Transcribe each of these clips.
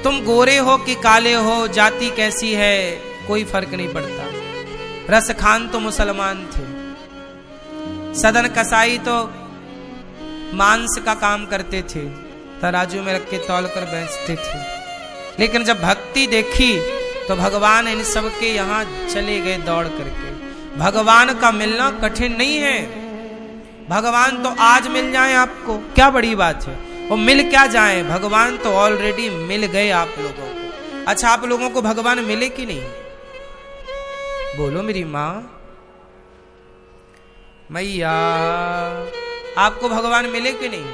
तुम गोरे हो कि काले हो, जाति कैसी है कोई फर्क नहीं पड़ता। रस खान तो मुसलमान थे, सदन कसाई तो मांस का काम करते थे, तराजू में रख के तौल कर बेचते थे। लेकिन जब भक्ति देखी तो भगवान इन सब के यहाँ चले गए दौड़ करके। भगवान का मिलना कठिन नहीं है, भगवान तो आज मिल जाए आपको, क्या बड़ी बात है। वो मिल क्या जाए, भगवान तो ऑलरेडी मिल गए आप लोगों को। अच्छा, आप लोगों को भगवान मिले कि नहीं? बोलो मेरी माँ। मैया, आपको भगवान मिले कि नहीं?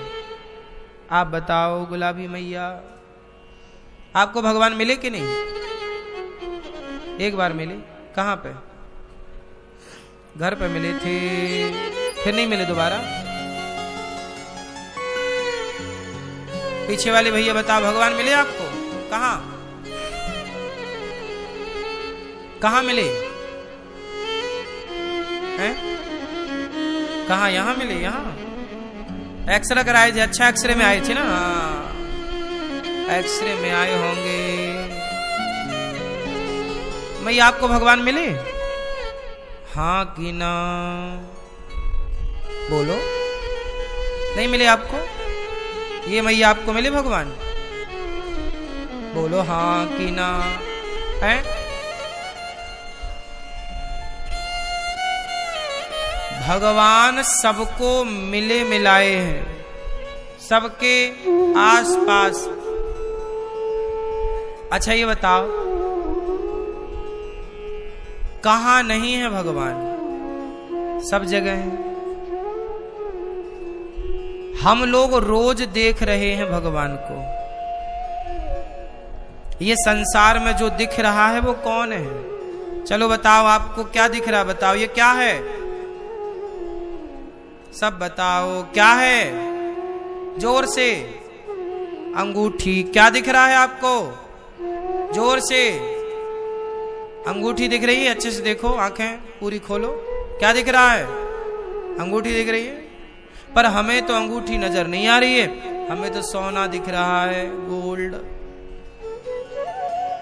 आप बताओ गुलाबी मैया, आपको भगवान मिले कि नहीं? एक बार मिले, कहां पे? घर पे मिले थे, फिर नहीं मिले दोबारा? पीछे वाले भैया बताओ, भगवान मिले आपको? कहां कहां मिले हैं? कहां? यहां मिले? यहां एक्सरे कराए थे? अच्छा, एक्सरे में आए थे ना? एक्सरे में आए होंगे। मैया, आपको भगवान मिले? हाँ कि ना? बोलो। नहीं मिले आपको? ये मैया, आपको मिले भगवान? बोलो हाँ कि ना? है? भगवान सबको मिले मिलाए हैं, सबके आसपास। अच्छा ये बताओ, कहां नहीं है भगवान? सब जगह है। हम लोग रोज देख रहे हैं भगवान को। ये संसार में जो दिख रहा है वो कौन है? चलो बताओ, आपको क्या दिख रहा है? बताओ, ये क्या है? सब बताओ, क्या है? जोर से। अंगूठी। क्या दिख रहा है आपको? जोर से। अंगूठी दिख रही है? अच्छे से देखो, आंखें पूरी खोलो। क्या दिख रहा है? अंगूठी दिख रही है। पर हमें तो अंगूठी नजर नहीं आ रही है, हमें तो सोना दिख रहा है, गोल्ड।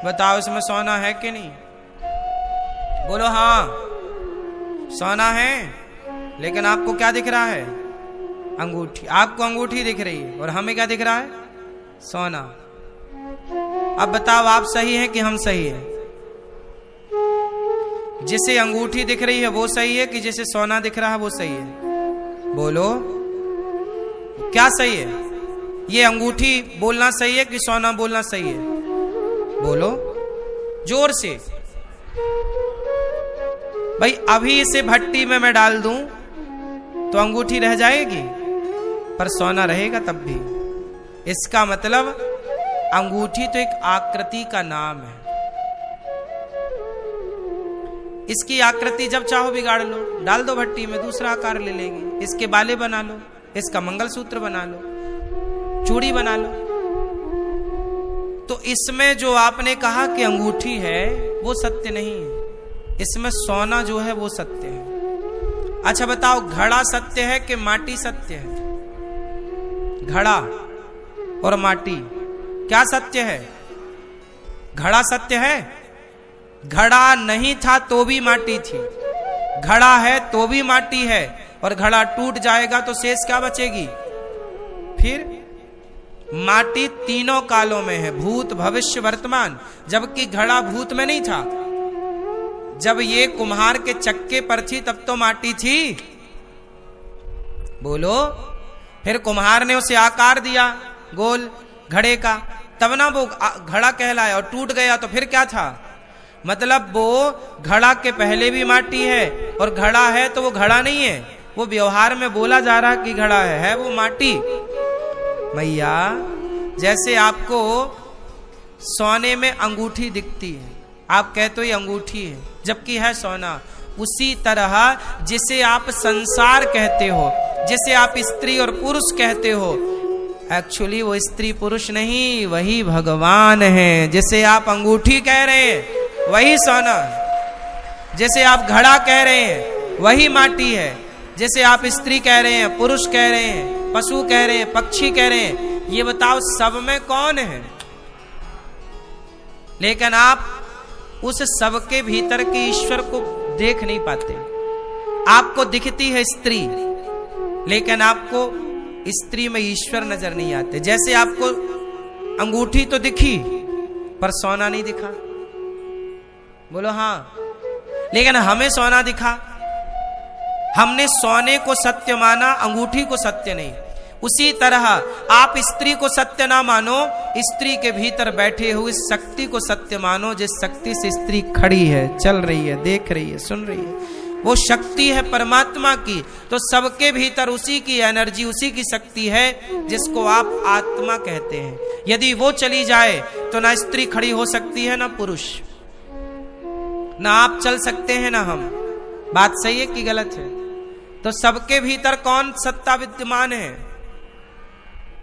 बताओ, इसमें सोना है कि नहीं? बोलो हाँ, सोना है। लेकिन आपको क्या दिख रहा है? अंगूठी। आपको अंगूठी दिख रही है और हमें क्या दिख रहा है? सोना। अब बताओ, आप सही है कि हम सही है? जिसे अंगूठी दिख रही है वो सही है कि जिसे सोना दिख रहा है वो सही है? बोलो, क्या सही है? ये अंगूठी बोलना सही है कि सोना बोलना सही है? बोलो जोर से। भाई, अभी इसे भट्टी में मैं डाल दूं तो अंगूठी रह जाएगी, पर सोना रहेगा तब भी। इसका मतलब अंगूठी तो एक आकृति का नाम है। इसकी आकृति जब चाहो बिगाड़ लो, डाल दो भट्टी में, दूसरा आकार ले लेगी। इसके बाले बना लो, इसका मंगलसूत्र बना लो, चूड़ी बना लो। तो इसमें जो आपने कहा कि अंगूठी है वो सत्य नहीं है, इसमें सोना जो है वो सत्य है। अच्छा बताओ, घड़ा सत्य है कि माटी सत्य है? घड़ा और माटी क्या सत्य है? घड़ा सत्य है? घड़ा नहीं था तो भी माटी थी, घड़ा है तो भी माटी है, और घड़ा टूट जाएगा तो शेष क्या बचेगी? फिर माटी तीनों कालों में है, भूत भविष्य वर्तमान, जबकि घड़ा भूत में नहीं था। जब ये कुम्हार के चक्के पर थी तब तो माटी थी। बोलो। फिर कुम्हार ने उसे आकार दिया गोल घड़े का, तब ना वो घड़ा कहलाया, और टूट गया तो फिर क्या था? मतलब वो घड़ा के पहले भी माटी है, और घड़ा है तो वो घड़ा नहीं है, वो व्यवहार में बोला जा रहा कि घड़ा है वो माटी। मैया, जैसे आपको सोने में अंगूठी दिखती है, आप कहते हो ये अंगूठी है, जबकि है सोना। उसी तरह जिसे आप संसार कहते हो, जिसे आप स्त्री और पुरुष कहते हो, एक्चुअली वो स्त्री पुरुष नहीं, वही भगवान है। जिसे आप अंगूठी कह रहे हैं वही सोना है, जिसे आप घड़ा कह रहे हैं वही माटी है, जिसे आप स्त्री कह रहे हैं, पुरुष कह रहे हैं, पशु कह रहे हैं, पक्षी कह रहे हैं। ये बताओ, सब में कौन है? लेकिन आप उस सबके भीतर के ईश्वर को देख नहीं पाते। आपको दिखती है स्त्री, लेकिन आपको स्त्री में ईश्वर नजर नहीं आते। जैसे आपको अंगूठी तो दिखी पर सोना नहीं दिखा, बोलो हाँ, लेकिन हमें सोना दिखा। हमने सोने को सत्य माना, अंगूठी को सत्य नहीं। उसी तरह आप स्त्री को सत्य ना मानो, स्त्री के भीतर बैठे हुए शक्ति को सत्य मानो, जिस शक्ति से स्त्री खड़ी है, चल रही है, देख रही है, सुन रही है। वो शक्ति है परमात्मा की। तो सबके भीतर उसी की एनर्जी, उसी की शक्ति है जिसको आप आत्मा कहते हैं। यदि वो चली जाए तो ना स्त्री खड़ी हो सकती है, ना पुरुष, ना आप चल सकते हैं, ना हम। बात सही है कि गलत है? तो सबके भीतर कौन सत्ता विद्यमान है?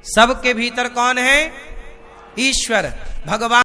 सबके भीतर कौन है? ईश्वर, भगवान।